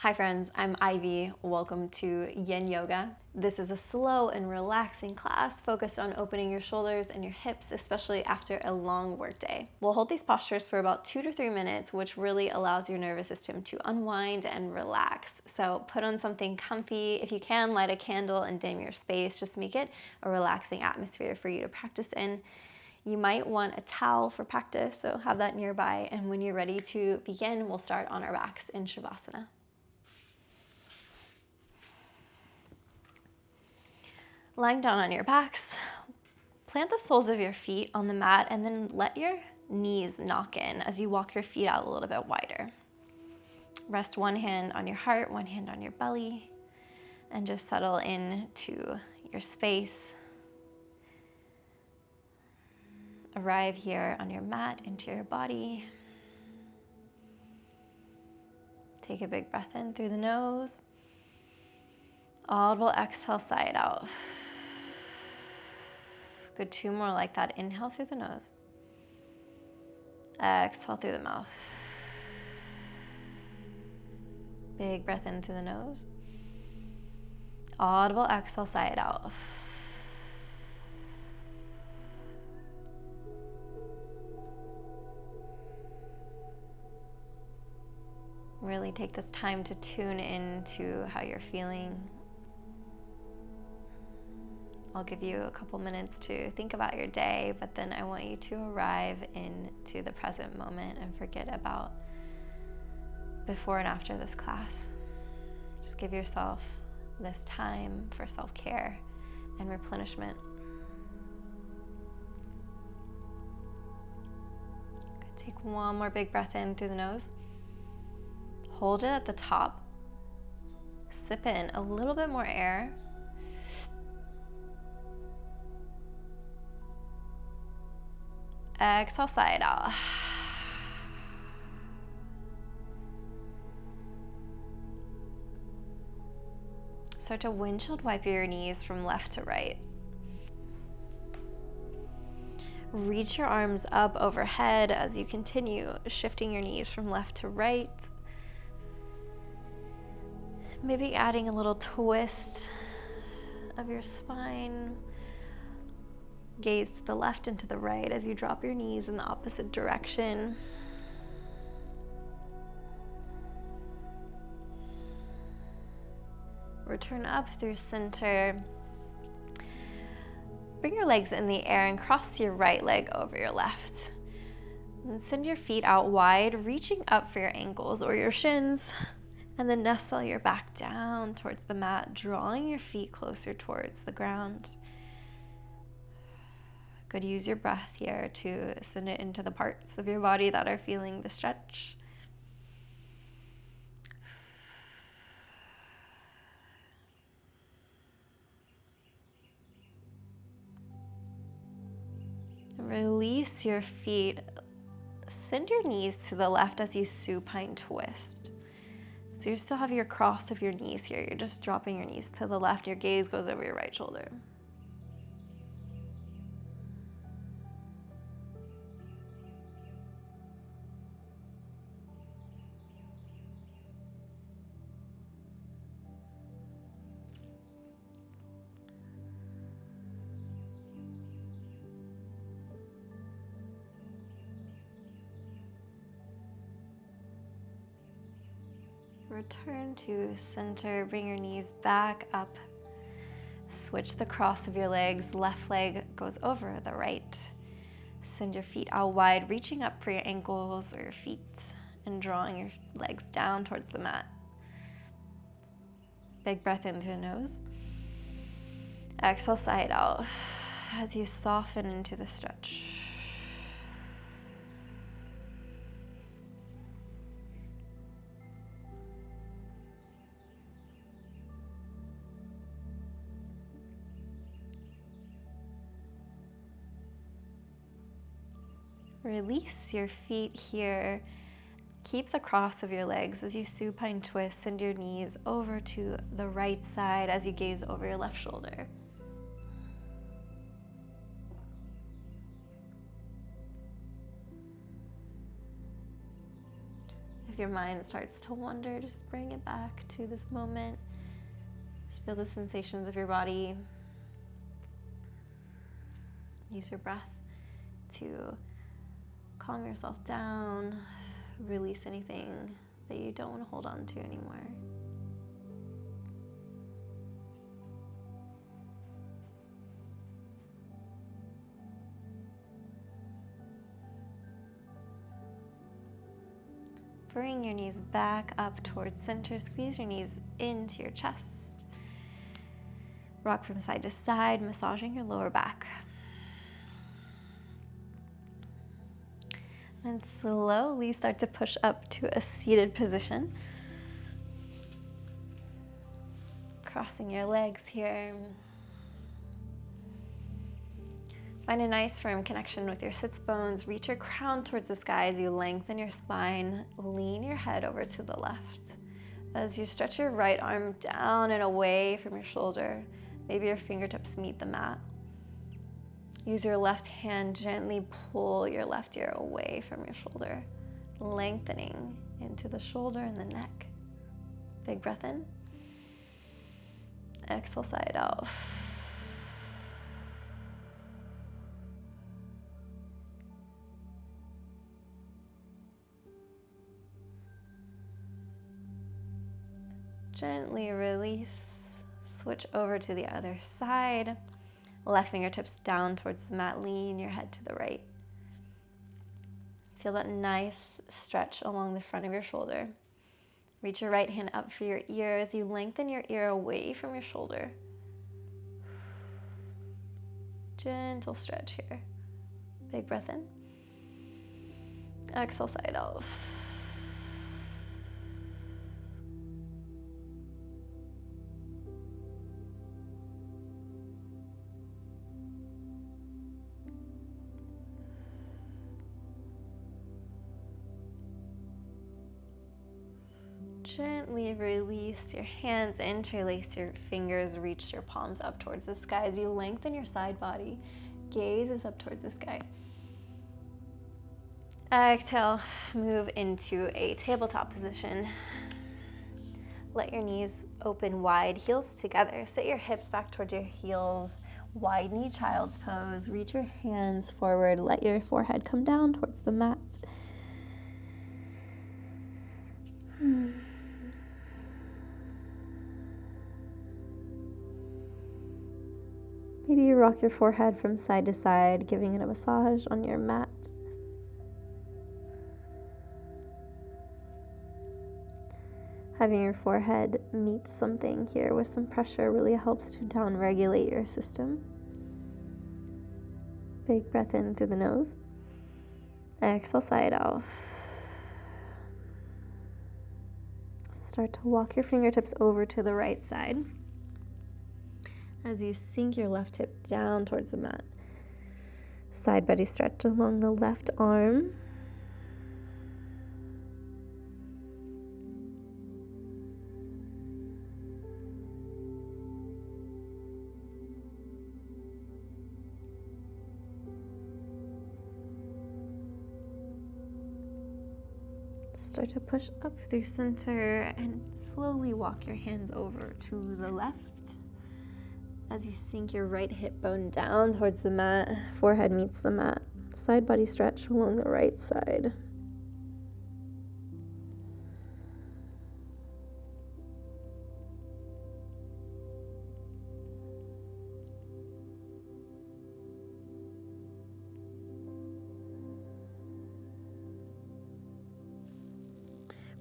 Hi friends, I'm Ivy. Welcome to Yin Yoga. This is a slow and relaxing class focused on opening your shoulders and your hips, especially after a long workday. We'll hold these postures for about 2 to 3 minutes, which really allows your nervous system to unwind and relax. So put on something comfy. If you can, light a candle and dim your space. Just make it a relaxing atmosphere for you to practice in. You might want a towel for practice, so have that nearby. And when you're ready to begin, we'll start on our backs in Shavasana. Lying down on your backs, plant the soles of your feet on the mat and then let your knees knock in as you walk your feet out a little bit wider. Rest one hand on your heart, one hand on your belly, and just settle into your space. Arrive here on your mat into your body. Take a big breath in through the nose. Audible exhale, sigh it out. Good, 2 more like that. Inhale through the nose. Exhale through the mouth. Big breath in through the nose. Audible exhale, sigh it out. Really take this time to tune into how you're feeling. I'll give you a couple minutes to think about your day, but then I want you to arrive into the present moment and forget about before and after this class. Just give yourself this time for self-care and replenishment. Good. Take one more big breath in through the nose. Hold it at the top. Sip in a little bit more air. Exhale, sigh it out. Start to windshield wipe your knees from left to right. Reach your arms up overhead as you continue shifting your knees from left to right. Maybe adding a little twist of your spine. Gaze to the left and to the right as you drop your knees in the opposite direction. Return up through center. Bring your legs in the air and cross your right leg over your left. And send your feet out wide, reaching up for your ankles or your shins. And then nestle your back down towards the mat, drawing your feet closer towards the ground. Good, use your breath here to send it into the parts of your body that are feeling the stretch. Release your feet. Send your knees to the left as you supine twist. So you still have your cross of your knees here. You're just dropping your knees to the left. Your gaze goes over your right shoulder. Return to center, bring your knees back up. Switch the cross of your legs, left leg goes over the right. Send your feet out wide, reaching up for your ankles or your feet and drawing your legs down towards the mat. Big breath in through the nose. Exhale, sigh it out as you soften into the stretch. Release your feet here. Keep the cross of your legs as you supine twist. Send your knees over to the right side as you gaze over your left shoulder. If your mind starts to wander, just bring it back to this moment. Just feel the sensations of your body. Use your breath to calm yourself down, release anything that you don't want to hold on to anymore. Bring your knees back up towards center. Squeeze your knees into your chest. Rock from side to side, massaging your lower back. And slowly start to push up to a seated position. Crossing your legs here. Find a nice firm connection with your sits bones. Reach your crown towards the sky as you lengthen your spine. Lean your head over to the left. As you stretch your right arm down and away from your shoulder, maybe your fingertips meet the mat. Use your left hand, gently pull your left ear away from your shoulder, lengthening into the shoulder and the neck. Big breath in. Exhale, side out. Gently release. Switch over to the other side. Left fingertips down towards the mat. Lean your head to the right. Feel that nice stretch along the front of your shoulder. Reach your right hand up for your ear as you lengthen your ear away from your shoulder. Gentle stretch here. Big breath in. Exhale, side out. Gently release your hands, interlace your fingers, reach your palms up towards the sky as you lengthen your side body. Gaze is up towards the sky. Exhale, move into a tabletop position. Let your knees open wide, heels together. Sit your hips back towards your heels. Wide knee child's pose. Reach your hands forward. Let your forehead come down towards the mat. Maybe you rock your forehead from side to side, giving it a massage on your mat. Having your forehead meet something here with some pressure really helps to down-regulate your system. Big breath in through the nose. Exhale, side out. Start to walk your fingertips over to the right side. As you sink your left hip down towards the mat. Side body stretch along the left arm. Start to push up through center and slowly walk your hands over to the left. As you sink your right hip bone down towards the mat, forehead meets the mat. Side body stretch along the right side.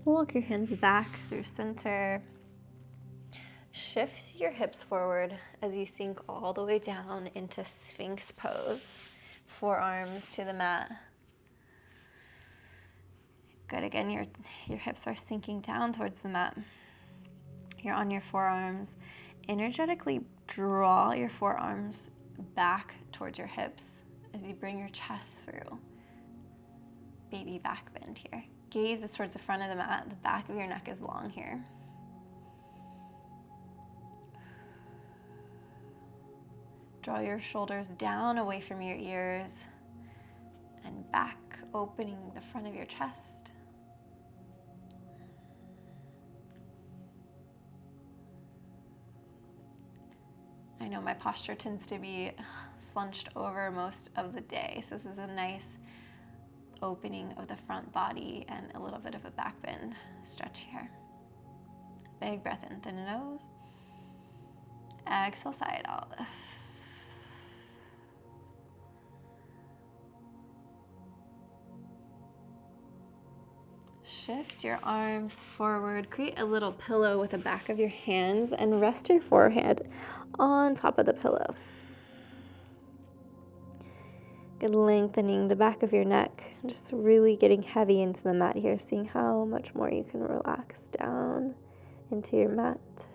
Walk your hands back through center. Shift your hips forward as you sink all the way down into Sphinx pose. Forearms to the mat. Good, again, your hips are sinking down towards the mat. You're on your forearms. Energetically draw your forearms back towards your hips as you bring your chest through. Baby back bend here. Gaze is towards the front of the mat. The back of your neck is long here. Draw your shoulders down away from your ears and back, opening the front of your chest. I know my posture tends to be slunched over most of the day, so this is a nice opening of the front body and a little bit of a back bend stretch here. Big breath in through the nose. Exhale, sigh it out. Shift your arms forward. Create a little pillow with the back of your hands and rest your forehead on top of the pillow. Good, lengthening the back of your neck. Just really getting heavy into the mat here, seeing how much more you can relax down into your mat.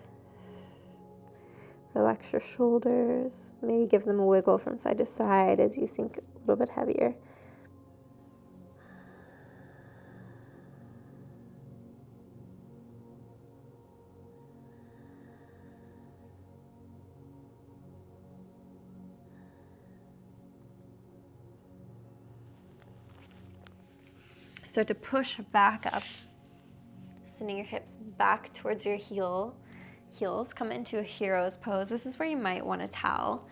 Relax your shoulders. Maybe give them a wiggle from side to side as you sink a little bit heavier. Start to push back up, sending your hips back towards your heels. Come into a hero's pose. This is where you might want a towel.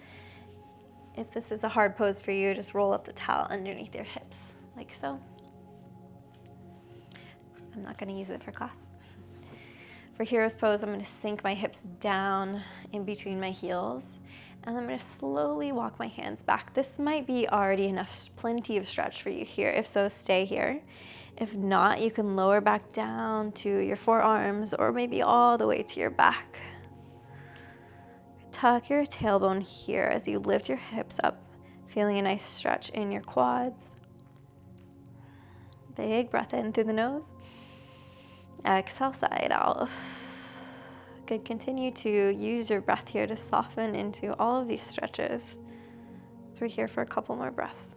If this is a hard pose for you, just roll up the towel underneath your hips, like so. I'm not going to use it for class. For hero's pose, I'm going to sink my hips down in between my heels, and I'm going to slowly walk my hands back. This might be already enough, plenty of stretch for you here. If so, stay here. If not, you can lower back down to your forearms or maybe all the way to your back. Tuck your tailbone here as you lift your hips up, feeling a nice stretch in your quads. Big breath in through the nose. Exhale, sigh it out. Good, continue to use your breath here to soften into all of these stretches. So we're here for a couple more breaths.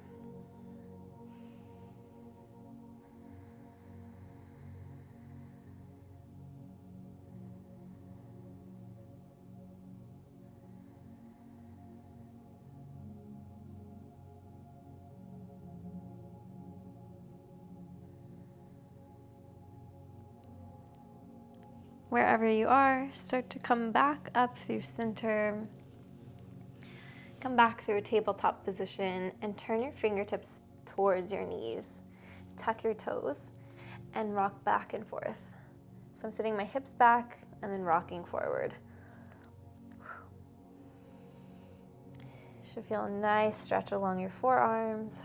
Wherever you are, start to come back up through center. Come back through a tabletop position and turn your fingertips towards your knees. Tuck your toes and rock back and forth. So I'm sitting my hips back and then rocking forward. Should feel a nice stretch along your forearms.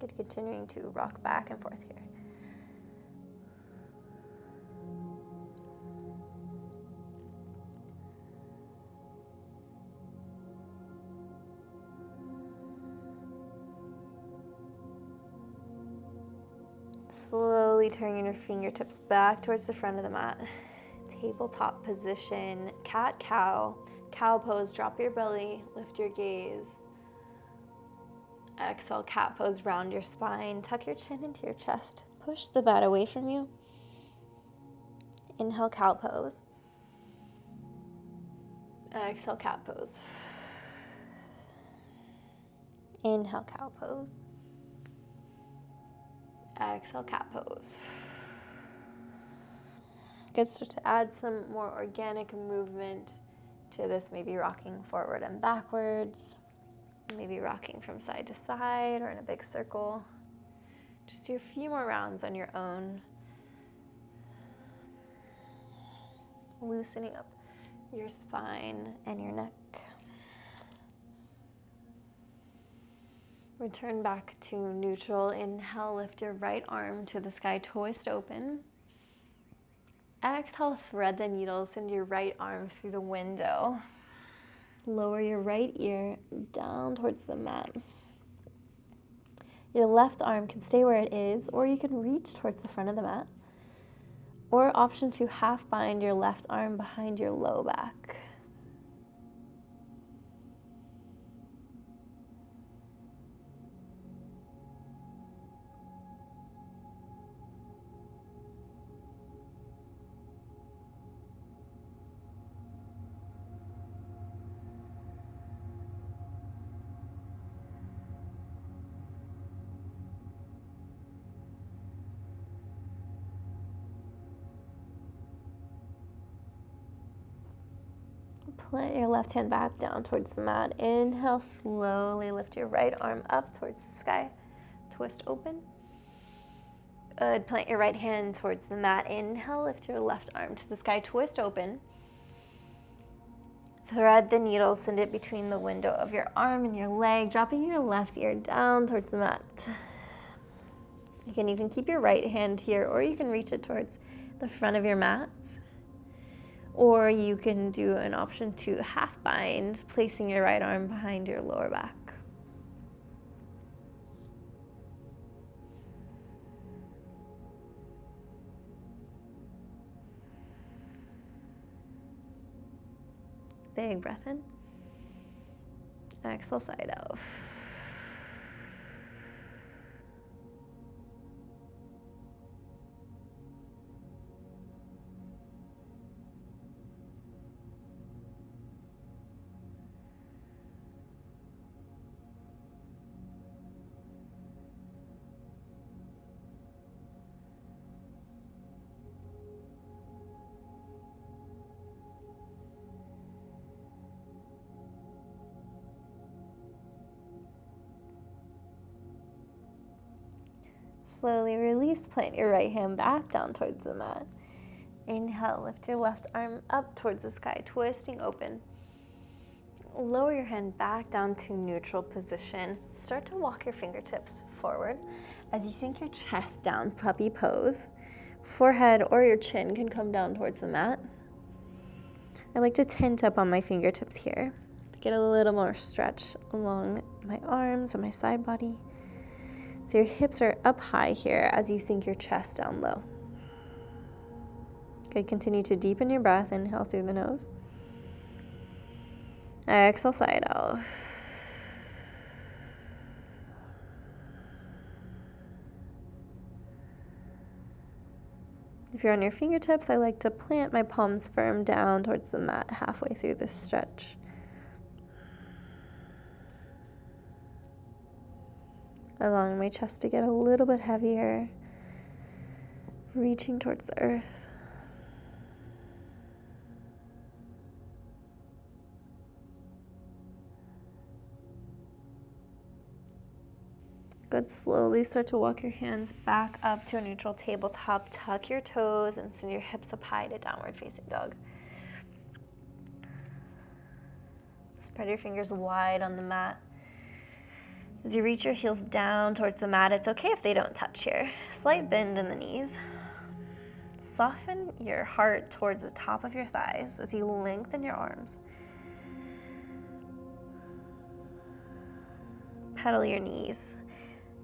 Good, continuing to rock back and forth here. Slowly turning your fingertips back towards the front of the mat. Tabletop position, cat-cow, cow pose, drop your belly, lift your gaze. Exhale, cat pose, round your spine, tuck your chin into your chest, push the mat away from you. Inhale, cow pose. Exhale, cat pose. Inhale, cow pose. Exhale, cat pose. Good, start to add some more organic movement to this, maybe rocking forward and backwards, maybe rocking from side to side or in a big circle. Just do a few more rounds on your own. Loosening up your spine and your neck. Return back to neutral. Inhale, lift your right arm to the sky, twist open. Exhale, thread the needle, send your right arm through the window. Lower your right ear down towards the mat. Your left arm can stay where it is, or you can reach towards the front of the mat. Or option 2, half bind your left arm behind your low back. Plant your left hand back down towards the mat. Inhale, slowly lift your right arm up towards the sky. Twist open. Good. Plant your right hand towards the mat. Inhale, lift your left arm to the sky. Twist open. Thread the needle, send it between the window of your arm and your leg, dropping your left ear down towards the mat. You can even keep your right hand here, or you can reach it towards the front of your mat. Or you can do an option to half bind, placing your right arm behind your lower back. Big breath in. Exhale, side out. Slowly release, plant your right hand back down towards the mat. Inhale, lift your left arm up towards the sky, twisting open. Lower your hand back down to neutral position. Start to walk your fingertips forward as you sink your chest down, puppy pose. Forehead or your chin can come down towards the mat. I like to tent up on my fingertips here to get a little more stretch along my arms and my side body. So your hips are up high here as you sink your chest down low. Good, continue to deepen your breath. Inhale through the nose. Exhale, side out. If you're on your fingertips, I like to plant my palms firm down towards the mat halfway through this stretch. Allowing my chest to get a little bit heavier, reaching towards the earth. Good, slowly start to walk your hands back up to a neutral tabletop. Tuck your toes and send your hips up high to downward facing dog. Spread your fingers wide on the mat. As you reach your heels down towards the mat, it's okay if they don't touch here. Slight bend in the knees. Soften your heart towards the top of your thighs as you lengthen your arms. Pedal your knees,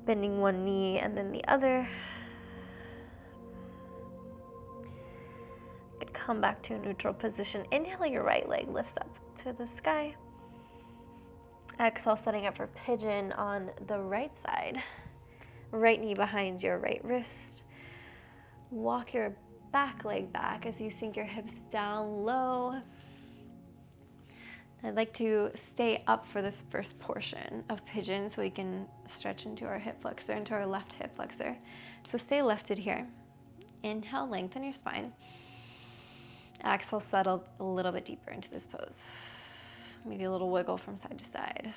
bending one knee and then the other. Good, come back to a neutral position. Inhale, your right leg lifts up to the sky. Exhale, setting up for pigeon on the right side. Right knee behind your right wrist. Walk your back leg back as you sink your hips down low. I'd like to stay up for this first portion of pigeon so we can stretch into our hip flexor, into our left hip flexor. So stay lifted here. Inhale, lengthen your spine. Exhale, settle a little bit deeper into this pose. Maybe a little wiggle from side to side.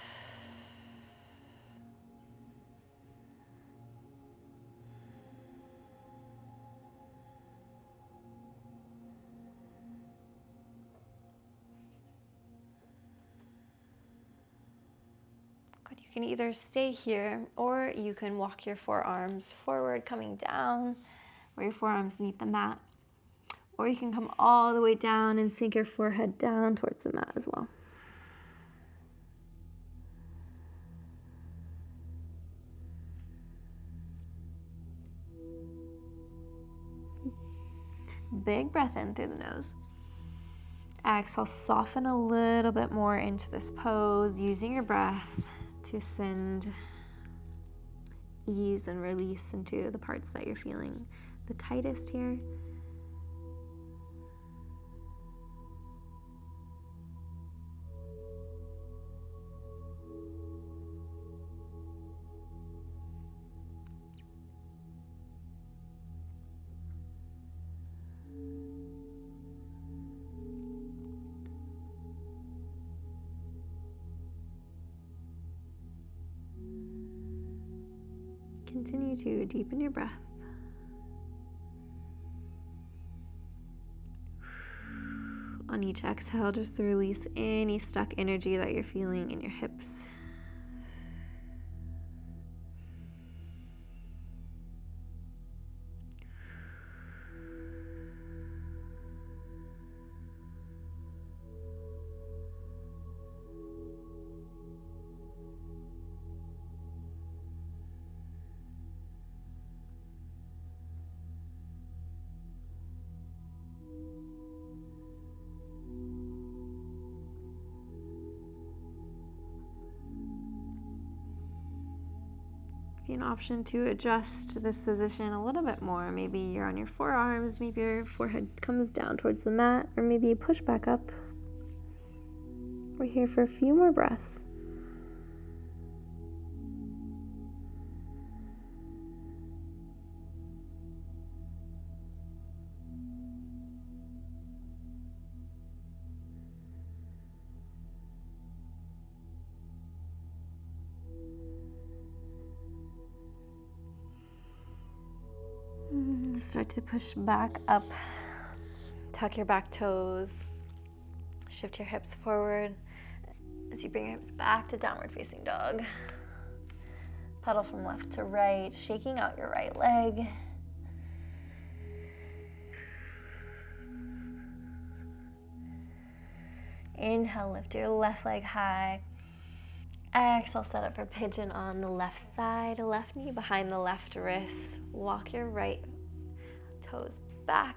Good. You can either stay here or you can walk your forearms forward, coming down where your forearms meet the mat. Or you can come all the way down and sink your forehead down towards the mat as well. Big breath in through the nose. Exhale, soften a little bit more into this pose, using your breath to send ease and release into the parts that you're feeling the tightest here. continue to deepen your breath. On each exhale, just release any stuck energy that you're feeling in your hips. An option to adjust this position a little bit more. Maybe you're on your forearms, maybe your forehead comes down towards the mat, or maybe you push back up. We're here for a few more breaths. Start to push back up. Tuck your back toes. Shift your hips forward as you bring your hips back to downward facing dog. Pedal from left to right, shaking out your right leg. Inhale, lift your left leg high. Exhale, set up for pigeon on the left side, left knee behind the left wrist. Walk your right toes back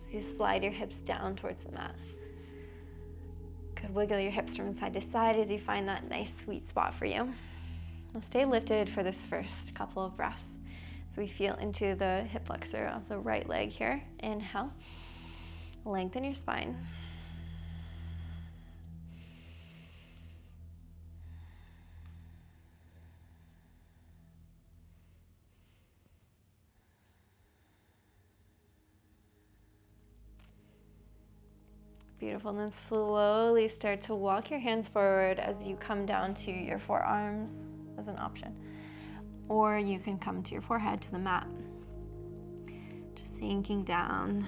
as you slide your hips down towards the mat. Good, wiggle your hips from side to side as you find that nice sweet spot for you. Now stay lifted for this first couple of breaths. So we feel into the hip flexor of the right leg here. Inhale, lengthen your spine. Beautiful, and then slowly start to walk your hands forward as you come down to your forearms as an option. Or you can come to your forehead to the mat. Just sinking down.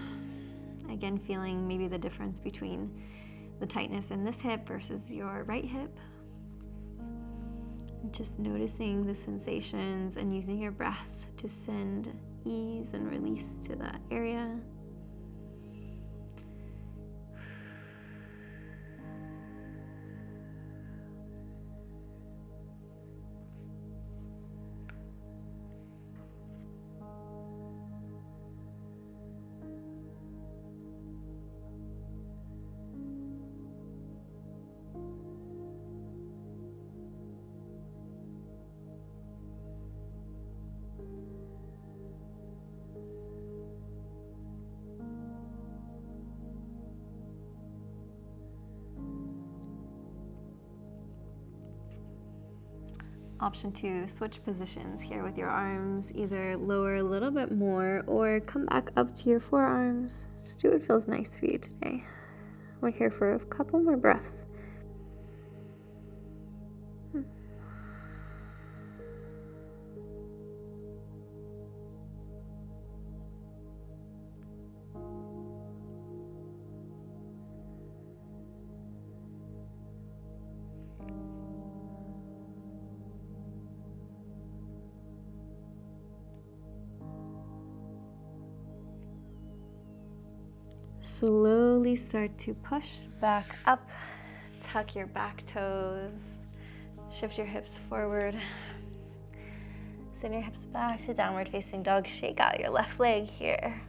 Again, feeling maybe the difference between the tightness in this hip versus your right hip. Just noticing the sensations and using your breath to send ease and release to that area. Option 2, switch positions here with your arms. Either lower a little bit more or come back up to your forearms. Just do what feels nice for you today. We're here for a couple more breaths. Slowly start to push back up, tuck your back toes, shift your hips forward, send your hips back to downward facing dog, shake out your left leg here.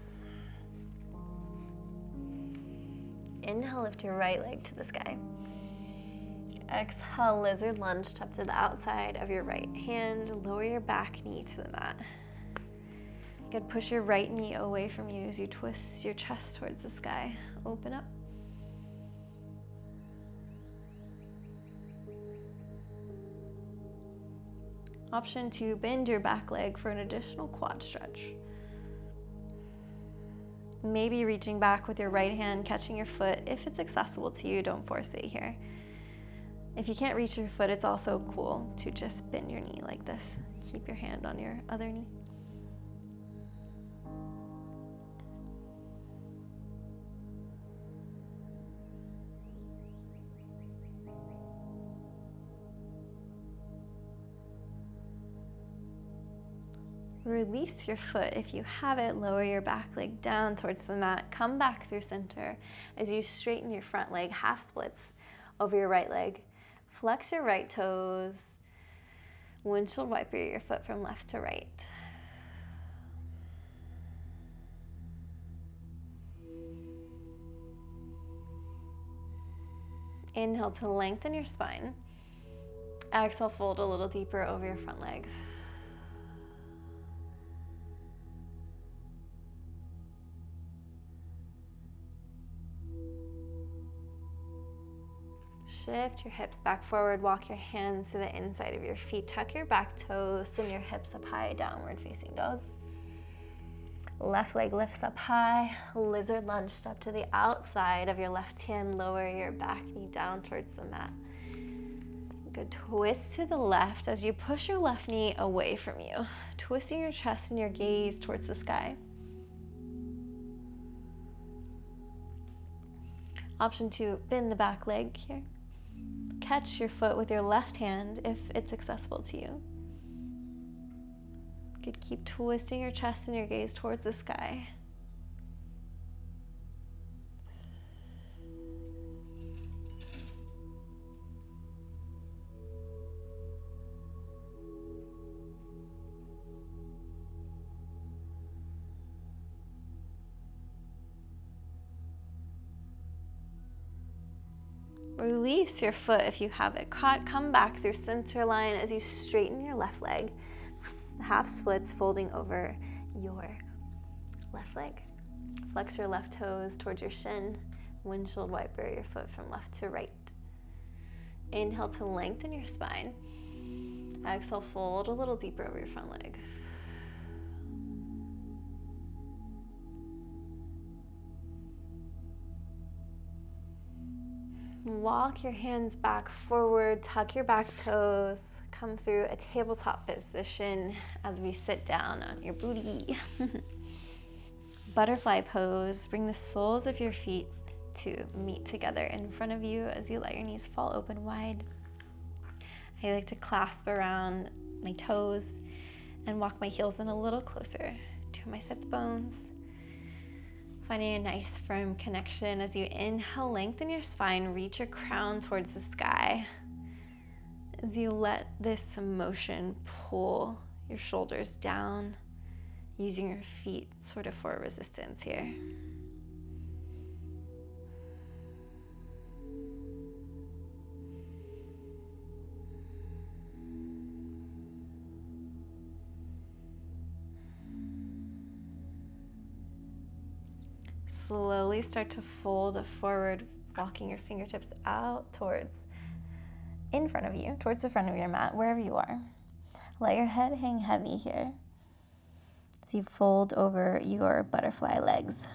Inhale, lift your right leg to the sky. Exhale, lizard lunge, step to the outside of your right hand, lower your back knee to the mat. Good, push your right knee away from you as you twist your chest towards the sky. Open up. Option 2, bend your back leg for an additional quad stretch. Maybe reaching back with your right hand, catching your foot. If it's accessible to you, don't force it here. If you can't reach your foot, it's also cool to just bend your knee like this. Keep your hand on your other knee. Release your foot if you have it. Lower your back leg down towards the mat. Come back through center as you straighten your front leg, half splits over your right leg. Flex your right toes. Windshield wiper your foot from left to right. Inhale to lengthen your spine. Exhale, fold a little deeper over your front leg. Shift your hips back forward, walk your hands to the inside of your feet, tuck your back toes, send your hips up high, downward facing dog. Left leg lifts up high, lizard lunge, step to the outside of your left hand, lower your back knee down towards the mat. Good, twist to the left as you push your left knee away from you, twisting your chest and your gaze towards the sky. Option 2, bend the back leg here. Catch your foot with your left hand if it's accessible to you. Good, keep twisting your chest and your gaze towards the sky. Release your foot if you have it caught. Come back through center line as you straighten your left leg. Half splits folding over your left leg. Flex your left toes towards your shin. Windshield wiper your foot from left to right. Inhale to lengthen your spine. Exhale, fold a little deeper over your front leg. Walk your hands back forward, tuck your back toes, come through a tabletop position as we sit down on your booty. Butterfly pose, bring the soles of your feet to meet together in front of you as you let your knees fall open wide. I like to clasp around my toes and walk my heels in a little closer to my sits bones. Finding a nice firm connection as you inhale, lengthen your spine, reach your crown towards the sky. As you let this motion pull your shoulders down, using your feet sort of for resistance here. Slowly start to fold forward, walking your fingertips out towards in front of you, towards the front of your mat, wherever you are. Let your head hang heavy here as you fold over your butterfly legs.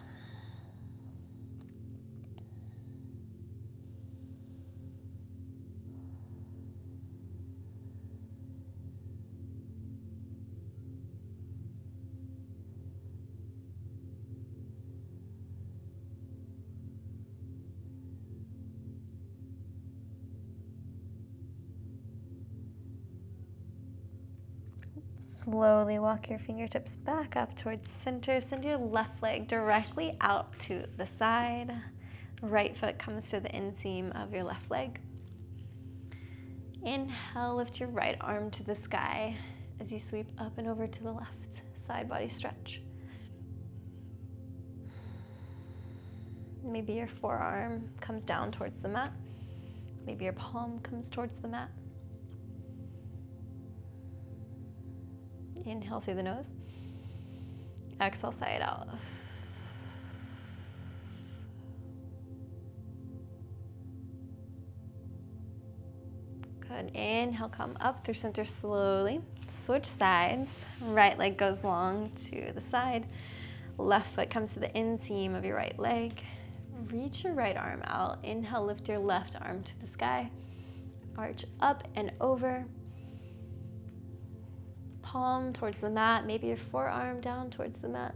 Slowly walk your fingertips back up towards center. Send your left leg directly out to the side. Right foot comes to the inseam of your left leg. Inhale, lift your right arm to the sky as you sweep up and over to the left. Side body stretch. Maybe your forearm comes down towards the mat. Maybe your palm comes towards the mat. Inhale through the nose. Exhale, sigh it out. Good. Inhale, come up through center slowly. Switch sides. Right leg goes long to the side. Left foot comes to the inseam of your right leg. Reach your right arm out. Inhale, lift your left arm to the sky. Arch up and over. Palm towards the mat, maybe your forearm down towards the mat.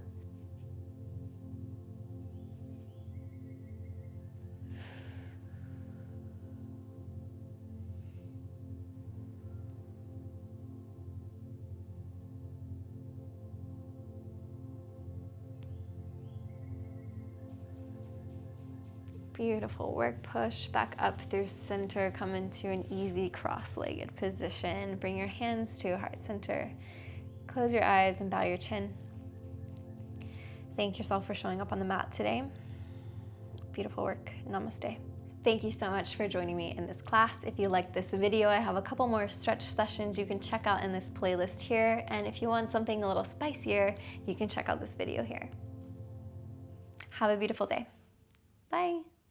Beautiful work. Push back up through center. Come into an easy cross-legged position. Bring your hands to heart center. Close your eyes and bow your chin. Thank yourself for showing up on the mat today. Beautiful work. Namaste. Thank you so much for joining me in this class. If you liked this video, I have a couple more stretch sessions you can check out in this playlist here. And if you want something a little spicier, you can check out this video here. Have a beautiful day. Bye.